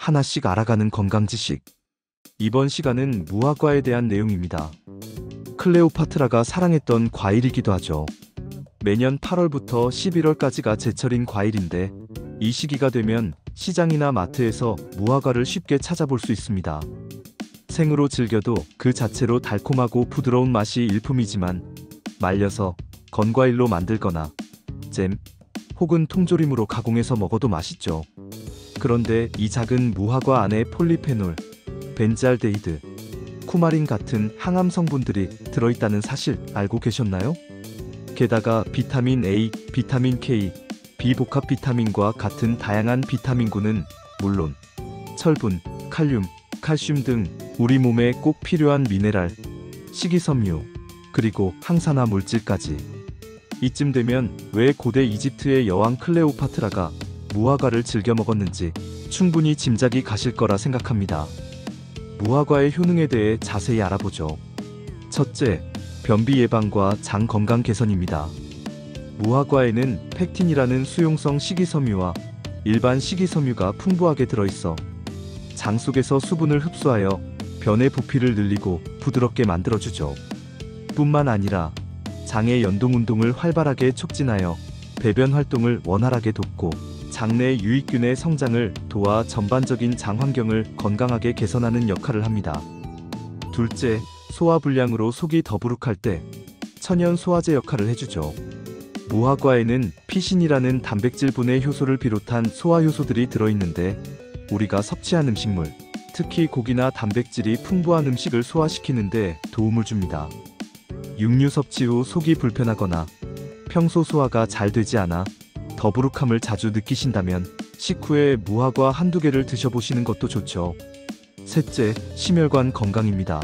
하나씩 알아가는 건강 지식. 이번 시간은 무화과에 대한 내용입니다. 클레오파트라가 사랑했던 과일이기도 하죠. 매년 8월부터 11월까지가 제철인 과일인데 이 시기가 되면 시장이나 마트에서 무화과를 쉽게 찾아볼 수 있습니다. 생으로 즐겨도 그 자체로 달콤하고 부드러운 맛이 일품이지만 말려서 건과일로 만들거나 잼 혹은 통조림으로 가공해서 먹어도 맛있죠. 그런데 이 작은 무화과 안에 폴리페놀, 벤잘데히드, 쿠마린 같은 항암 성분들이 들어있다는 사실 알고 계셨나요? 게다가 비타민 A, 비타민 K, 비복합 비타민과 같은 다양한 비타민군은 물론 철분, 칼륨, 칼슘 등 우리 몸에 꼭 필요한 미네랄, 식이섬유, 그리고 항산화 물질까지. 이쯤 되면 왜 고대 이집트의 여왕 클레오파트라가 무화과를 즐겨 먹었는지 충분히 짐작이 가실 거라 생각합니다. 무화과의 효능에 대해 자세히 알아보죠. 첫째, 변비 예방과 장 건강 개선입니다. 무화과에는 펙틴이라는 수용성 식이섬유와 일반 식이섬유가 풍부하게 들어있어 장 속에서 수분을 흡수하여 변의 부피를 늘리고 부드럽게 만들어주죠. 뿐만 아니라 장의 연동운동을 활발하게 촉진하여 배변 활동을 원활하게 돕고 장내 유익균의 성장을 도와 전반적인 장 환경을 건강하게 개선하는 역할을 합니다. 둘째, 소화불량으로 속이 더부룩할 때 천연 소화제 역할을 해주죠. 무화과에는 피신이라는 단백질분해 효소를 비롯한 소화효소들이 들어있는데 우리가 섭취한 음식물, 특히 고기나 단백질이 풍부한 음식을 소화시키는데 도움을 줍니다. 육류 섭취 후 속이 불편하거나 평소 소화가 잘 되지 않아 더부룩함을 자주 느끼신다면 식후에 무화과 한두 개를 드셔보시는 것도 좋죠. 셋째, 심혈관 건강입니다.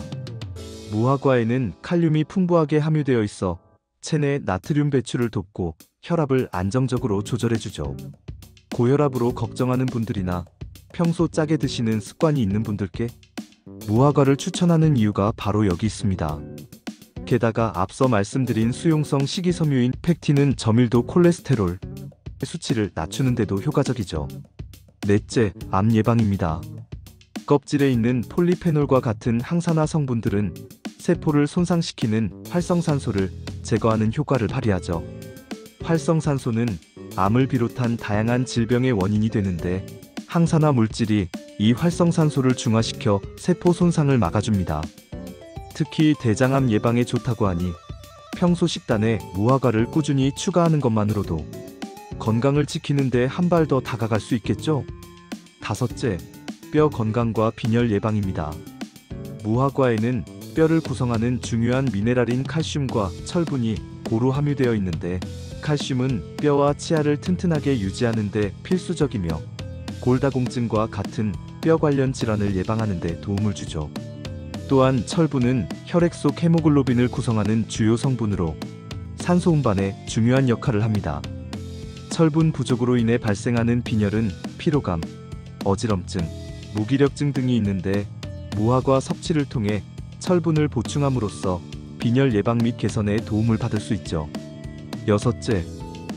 무화과에는 칼륨이 풍부하게 함유되어 있어 체내 나트륨 배출을 돕고 혈압을 안정적으로 조절해주죠. 고혈압으로 걱정하는 분들이나 평소 짜게 드시는 습관이 있는 분들께 무화과를 추천하는 이유가 바로 여기 있습니다. 게다가 앞서 말씀드린 수용성 식이섬유인 펙틴은 저밀도 콜레스테롤 수치를 낮추는 데도 효과적이죠. 넷째, 암 예방입니다. 껍질에 있는 폴리페놀과 같은 항산화 성분들은 세포를 손상시키는 활성산소를 제거하는 효과를 발휘하죠. 활성산소는 암을 비롯한 다양한 질병의 원인이 되는데 항산화 물질이 이 활성산소를 중화시켜 세포 손상을 막아줍니다. 특히 대장암 예방에 좋다고 하니 평소 식단에 무화과를 꾸준히 추가하는 것만으로도 건강을 지키는데 한 발 더 다가갈 수 있겠죠? 다섯째, 뼈 건강과 빈혈 예방입니다. 무화과에는 뼈를 구성하는 중요한 미네랄인 칼슘과 철분이 고루 함유되어 있는데 칼슘은 뼈와 치아를 튼튼하게 유지하는 데 필수적이며 골다공증과 같은 뼈 관련 질환을 예방하는 데 도움을 주죠. 또한 철분은 혈액 속 헤모글로빈을 구성하는 주요 성분으로 산소 운반에 중요한 역할을 합니다. 철분 부족으로 인해 발생하는 빈혈은 피로감, 어지럼증, 무기력증 등이 있는데 무화과 섭취를 통해 철분을 보충함으로써 빈혈 예방 및 개선에 도움을 받을 수 있죠. 여섯째,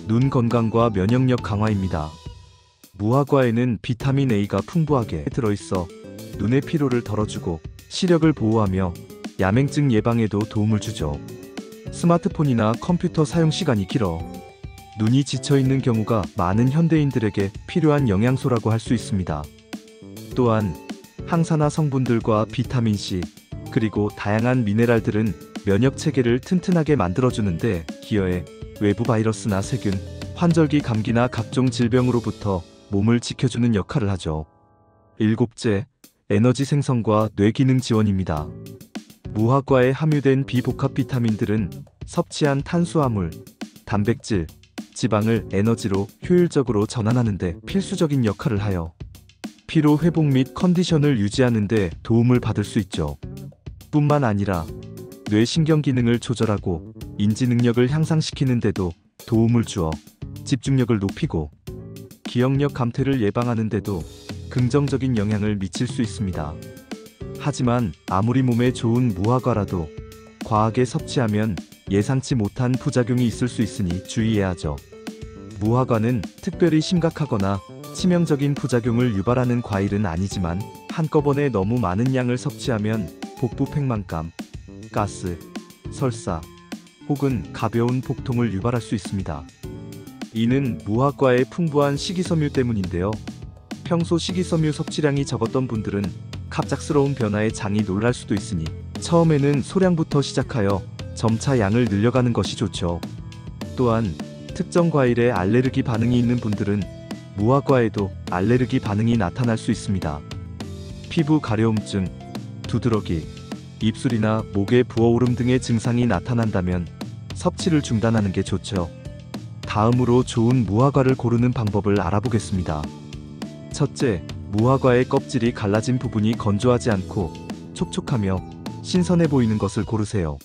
눈 건강과 면역력 강화입니다. 무화과에는 비타민 A가 풍부하게 들어있어 눈의 피로를 덜어주고 시력을 보호하며 야맹증 예방에도 도움을 주죠. 스마트폰이나 컴퓨터 사용 시간이 길어 눈이 지쳐있는 경우가 많은 현대인들에게 필요한 영양소라고 할 수 있습니다. 또한 항산화 성분들과 비타민C, 그리고 다양한 미네랄들은 면역 체계를 튼튼하게 만들어주는데 기여해 외부 바이러스나 세균, 환절기 감기나 각종 질병으로부터 몸을 지켜주는 역할을 하죠. 일곱째, 에너지 생성과 뇌 기능 지원입니다. 무화과에 함유된 비복합 비타민들은 섭취한 탄수화물, 단백질, 지방을 에너지로 효율적으로 전환하는 데 필수적인 역할을 하여 피로 회복 및 컨디션을 유지하는 데 도움을 받을 수 있죠. 뿐만 아니라 뇌 신경 기능을 조절하고 인지 능력을 향상시키는 데도 도움을 주어 집중력을 높이고 기억력 감퇴를 예방하는 데도 긍정적인 영향을 미칠 수 있습니다. 하지만 아무리 몸에 좋은 무화과라도 과하게 섭취하면 예상치 못한 부작용이 있을 수 있으니 주의해야 하죠. 무화과는 특별히 심각하거나 치명적인 부작용을 유발하는 과일은 아니지만 한꺼번에 너무 많은 양을 섭취하면 복부 팽만감, 가스, 설사 혹은 가벼운 복통을 유발할 수 있습니다. 이는 무화과의 풍부한 식이섬유 때문인데요. 평소 식이섬유 섭취량이 적었던 분들은 갑작스러운 변화에 장이 놀랄 수도 있으니 처음에는 소량부터 시작하여 점차 양을 늘려가는 것이 좋죠. 또한 특정 과일에 알레르기 반응이 있는 분들은 무화과에도 알레르기 반응이 나타날 수 있습니다. 피부 가려움증, 두드러기, 입술이나 목에 부어오름 등의 증상이 나타난다면 섭취를 중단하는 게 좋죠. 다음으로 좋은 무화과를 고르는 방법을 알아보겠습니다. 첫째, 무화과의 껍질이 갈라진 부분이 건조하지 않고 촉촉하며 신선해 보이는 것을 고르세요.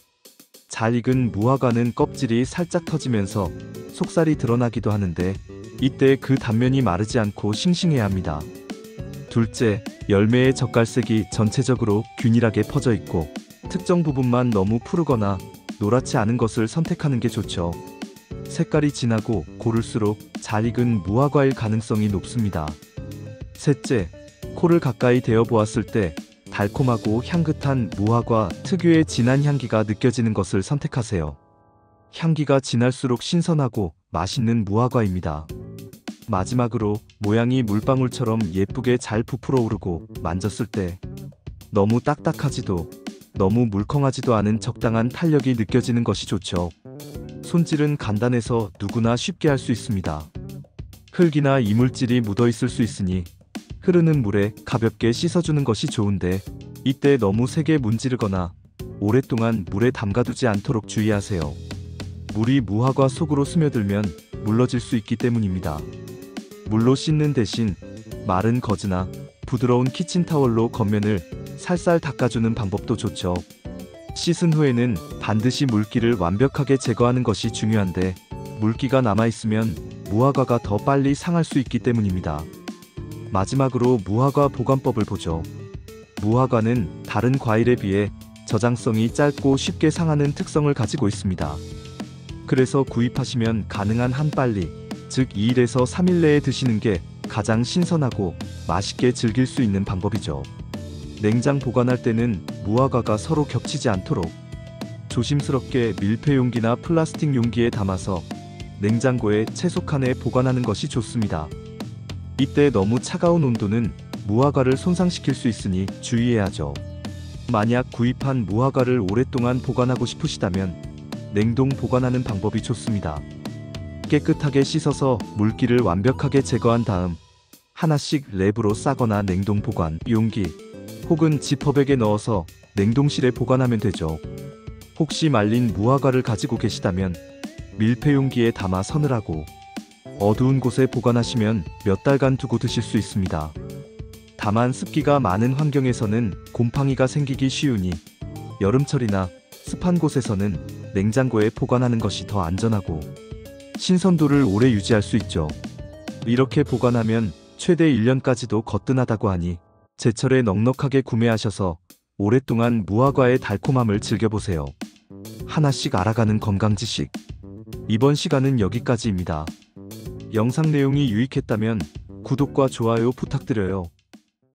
잘 익은 무화과는 껍질이 살짝 터지면서 속살이 드러나기도 하는데 이때 그 단면이 마르지 않고 싱싱해야 합니다. 둘째, 열매의 젓갈색이 전체적으로 균일하게 퍼져 있고 특정 부분만 너무 푸르거나 노랗지 않은 것을 선택하는 게 좋죠. 색깔이 진하고 고를수록 잘 익은 무화과일 가능성이 높습니다. 셋째, 코를 가까이 대어 보았을 때 달콤하고 향긋한 무화과 특유의 진한 향기가 느껴지는 것을 선택하세요. 향기가 진할수록 신선하고 맛있는 무화과입니다. 마지막으로 모양이 물방울처럼 예쁘게 잘 부풀어 오르고 만졌을 때 너무 딱딱하지도 너무 물컹하지도 않은 적당한 탄력이 느껴지는 것이 좋죠. 손질은 간단해서 누구나 쉽게 할 수 있습니다. 흙이나 이물질이 묻어 있을 수 있으니 흐르는 물에 가볍게 씻어주는 것이 좋은데 이때 너무 세게 문지르거나 오랫동안 물에 담가두지 않도록 주의하세요. 물이 무화과 속으로 스며들면 물러질 수 있기 때문입니다. 물로 씻는 대신 마른 거즈나 부드러운 키친타월로 겉면을 살살 닦아주는 방법도 좋죠. 씻은 후에는 반드시 물기를 완벽하게 제거하는 것이 중요한데 물기가 남아있으면 무화과가 더 빨리 상할 수 있기 때문입니다. 마지막으로 무화과 보관법을 보죠. 무화과는 다른 과일에 비해 저장성이 짧고 쉽게 상하는 특성을 가지고 있습니다. 그래서 구입하시면 가능한 한 빨리, 즉 2일에서 3일 내에 드시는 게 가장 신선하고 맛있게 즐길 수 있는 방법이죠. 냉장 보관할 때는 무화과가 서로 겹치지 않도록 조심스럽게 밀폐 용기나 플라스틱 용기에 담아서 냉장고에 채소칸에 보관하는 것이 좋습니다. 이때 너무 차가운 온도는 무화과를 손상시킬 수 있으니 주의해야죠. 만약 구입한 무화과를 오랫동안 보관하고 싶으시다면 냉동 보관하는 방법이 좋습니다. 깨끗하게 씻어서 물기를 완벽하게 제거한 다음 하나씩 랩으로 싸거나 냉동 보관 용기 혹은 지퍼백에 넣어서 냉동실에 보관하면 되죠. 혹시 말린 무화과를 가지고 계시다면 밀폐 용기에 담아 서늘하고 어두운 곳에 보관하시면 몇 달간 두고 드실 수 있습니다. 다만 습기가 많은 환경에서는 곰팡이가 생기기 쉬우니 여름철이나 습한 곳에서는 냉장고에 보관하는 것이 더 안전하고 신선도를 오래 유지할 수 있죠. 이렇게 보관하면 최대 1년까지도 거뜬하다고 하니 제철에 넉넉하게 구매하셔서 오랫동안 무화과의 달콤함을 즐겨보세요. 하나씩 알아가는 건강지식. 이번 시간은 여기까지입니다. 영상 내용이 유익했다면 구독과 좋아요 부탁드려요.